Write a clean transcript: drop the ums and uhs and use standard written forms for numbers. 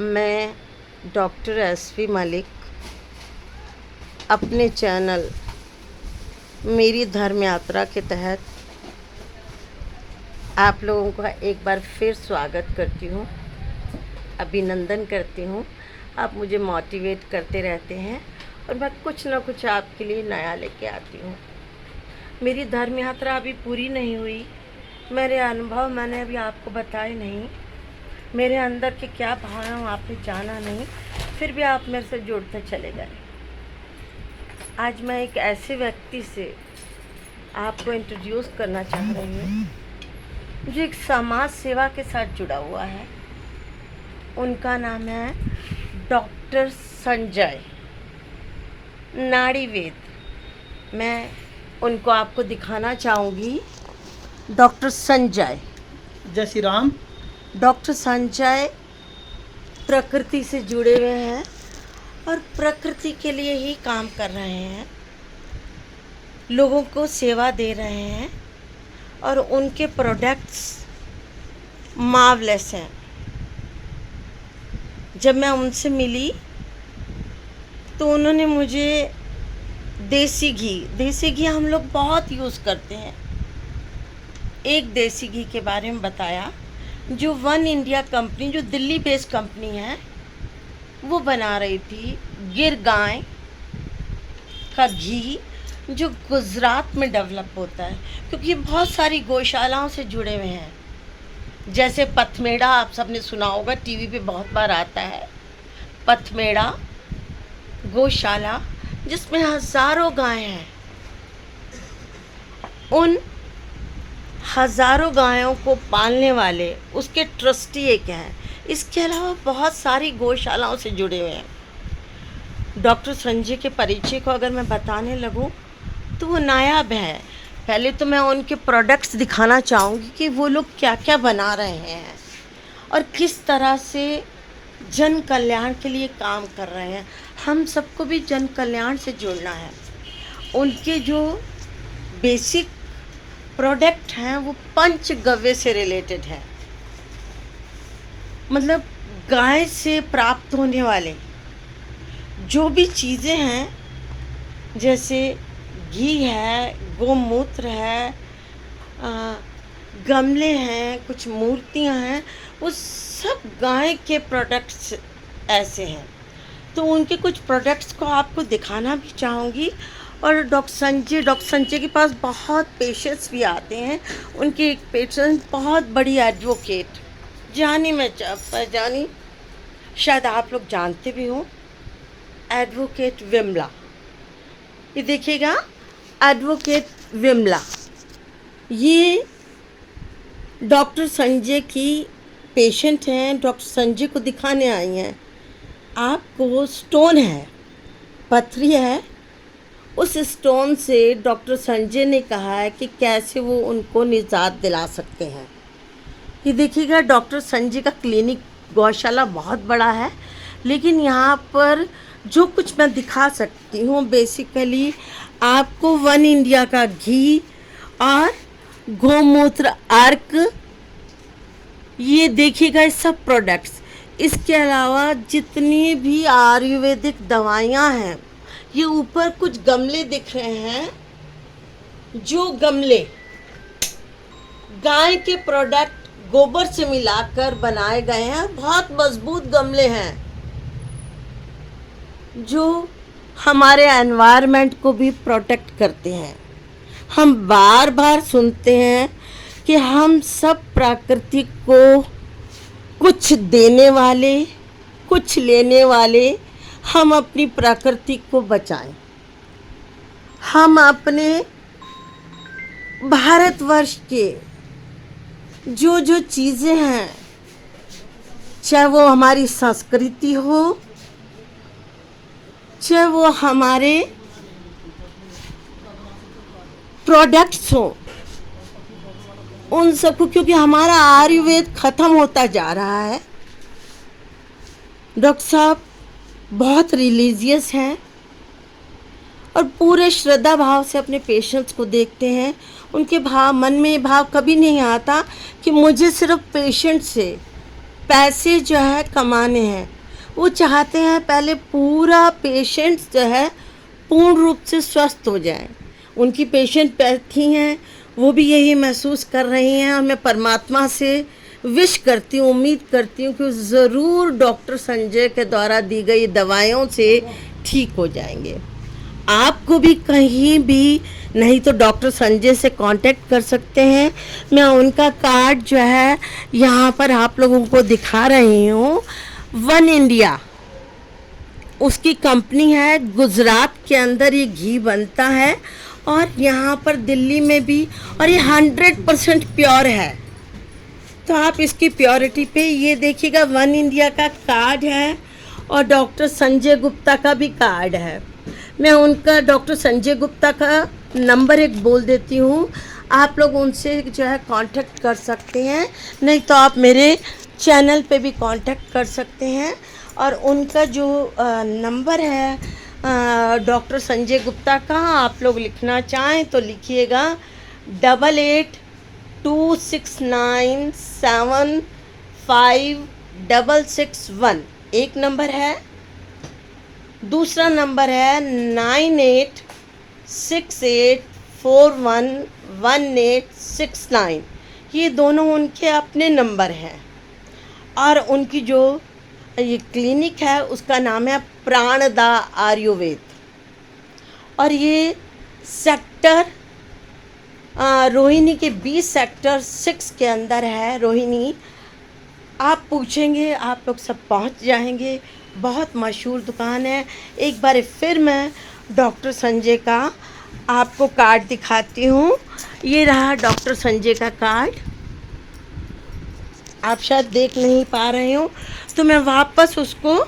मैं doctor SV Malik अपने channel मेरी धर्म यात्रा के तहत आप लोगों का एक बार फिर स्वागत करती हूँ, अभिनंदन करती हूँ। आप मुझे मोटिवेट करते रहते हैं और मैं कुछ ना कुछ आपके लिए नया लेके आती हूँ। मेरी धर्म यात्रा अभी पूरी नहीं हुई, मेरे अनुभव मैंने अभी आपको बताए नहीं, मेरे अंदर के क्या भावना आपने जाना नहीं, फिर भी आप मेरे से जुड़ते चले गए। आज मैं एक ऐसे व्यक्ति से आपको इंट्रोड्यूस करना चाह रही हूँ जो एक समाज सेवा के साथ जुड़ा हुआ है। उनका नाम है डॉक्टर संजय नाड़ीवेद। मैं उनको आपको दिखाना चाहूँगी। डॉक्टर संजय, जय श्री राम। डॉक्टर संजय प्रकृति से जुड़े हुए हैं और प्रकृति के लिए ही काम कर रहे हैं, लोगों को सेवा दे रहे हैं और उनके प्रोडक्ट्स मार्वलेस हैं। जब मैं उनसे मिली तो उन्होंने मुझे देसी घी हम लोग बहुत यूज़ करते हैं, एक देसी घी के बारे में बताया जो वन इंडिया कंपनी, जो दिल्ली बेस्ड कंपनी है, वो बना रही थी। गिर गाय का घी जो गुजरात में डेवलप होता है, क्योंकि बहुत सारी गौशालाओं से जुड़े हुए हैं। जैसे पथमेड़ा, आप सबने सुना होगा, टीवी पे बहुत बार आता है। पथमेड़ा गौशाला जिसमें हज़ारों गायें हैं, उन हज़ारों गायों को पालने वाले उसके ट्रस्टी एक हैं। इसके अलावा बहुत सारी गौशालाओं से जुड़े हुए हैं। डॉक्टर संजय के परिचय को अगर मैं बताने लगूं तो वो नायाब है। पहले तो मैं उनके प्रोडक्ट्स दिखाना चाहूँगी कि वो लोग क्या क्या बना रहे हैं और किस तरह से जन कल्याण के लिए काम कर रहे हैं। हम सबको भी जन कल्याण से जुड़ना है। उनके जो बेसिक प्रोडक्ट हैं वो पंचगव्य से रिलेटेड है, मतलब गाय से प्राप्त होने वाले जो भी चीज़ें हैं, जैसे घी है, गोमूत्र है, गमले हैं, कुछ मूर्तियां हैं, वो सब गाय के प्रोडक्ट्स ऐसे हैं। तो उनके कुछ प्रोडक्ट्स को आपको दिखाना भी चाहूँगी। और डॉक्टर संजय के पास बहुत पेशेंट्स भी आते हैं। उनकी एक पेशेंट बहुत बड़ी एडवोकेट, जानी मैं पहचानी, शायद आप लोग जानते भी हों, एडवोकेट विमला। ये देखिएगा, एडवोकेट विमला, ये डॉक्टर संजय की पेशेंट हैं, डॉक्टर संजय को दिखाने आई हैं। आपको स्टोन है, पथरी है, उस स्टोन से डॉक्टर संजय ने कहा है कि कैसे वो उनको निजात दिला सकते हैं। ये देखिएगा, डॉक्टर संजय का क्लिनिक, गौशाला बहुत बड़ा है, लेकिन यहाँ पर जो कुछ मैं दिखा सकती हूँ बेसिकली आपको वन इंडिया का घी और गोमूत्र अर्क, ये देखिएगा, ये सब प्रोडक्ट्स। इसके अलावा जितनी भी आयुर्वेदिक दवाइयाँ हैं, ये ऊपर कुछ गमले दिख रहे हैं, जो गमले गाय के प्रोडक्ट गोबर से मिलाकर बनाए गए हैं। बहुत मजबूत गमले हैं जो हमारे एनवायरनमेंट को भी प्रोटेक्ट करते हैं। हम बार बार सुनते हैं कि हम सब प्रकृति को कुछ देने वाले, कुछ लेने वाले, हम अपनी प्रकृति को बचाएं। हम अपने भारतवर्ष के जो जो चीज़ें हैं, चाहे वो हमारी संस्कृति हो, चाहे वो हमारे प्रोडक्ट्स हो, उन सबको, क्योंकि हमारा आयुर्वेद ख़त्म होता जा रहा है। डॉक्टर साहब बहुत रिलीजियस हैं और पूरे श्रद्धा भाव से अपने पेशेंट्स को देखते हैं। उनके मन में भाव कभी नहीं आता कि मुझे सिर्फ पेशेंट से पैसे जो है कमाने हैं, वो चाहते हैं पहले पूरा पेशेंट्स जो है पूर्ण रूप से स्वस्थ हो जाए। उनकी पेशेंट बैठी हैं, वो भी यही महसूस कर रही हैं, और मैं परमात्मा से विश करती हूँ, उम्मीद करती हूँ कि ज़रूर डॉक्टर संजय के द्वारा दी गई दवाइयों से ठीक हो जाएंगे। आपको भी कहीं भी नहीं तो डॉक्टर संजय से कांटेक्ट कर सकते हैं। मैं उनका कार्ड जो है यहाँ पर आप लोगों को दिखा रही हूँ। वन इंडिया उसकी कंपनी है, गुजरात के अंदर ये घी बनता है, और यहाँ पर दिल्ली में भी, और ये 100% प्योर है। तो आप इसकी प्योरिटी पे ये देखिएगा, वन इंडिया का कार्ड है और डॉक्टर संजय गुप्ता का भी कार्ड है। मैं उनका डॉक्टर संजय गुप्ता का नंबर एक बोल देती हूँ, आप लोग उनसे जो है कांटेक्ट कर सकते हैं, नहीं तो आप मेरे चैनल पे भी कांटेक्ट कर सकते हैं। और उनका जो नंबर है डॉक्टर संजय गुप्ता का, आप लोग लिखना चाहें तो लिखिएगा 8826975661 एक नंबर है। दूसरा नंबर है 9868411869। ये दोनों उनके अपने नंबर हैं। और उनकी जो ये क्लिनिक है उसका नाम है प्राणदा आयुर्वेद, और ये सेक्टर रोहिणी के 20 सेक्टर 6 के अंदर है। रोहिणी आप पूछेंगे आप लोग सब पहुंच जाएंगे। बहुत मशहूर दुकान है। एक बार फिर मैं डॉक्टर संजय का आपको कार्ड दिखाती हूँ। ये रहा डॉक्टर संजय का कार्ड, आप शायद देख नहीं पा रहे हो, तो मैं वापस उसको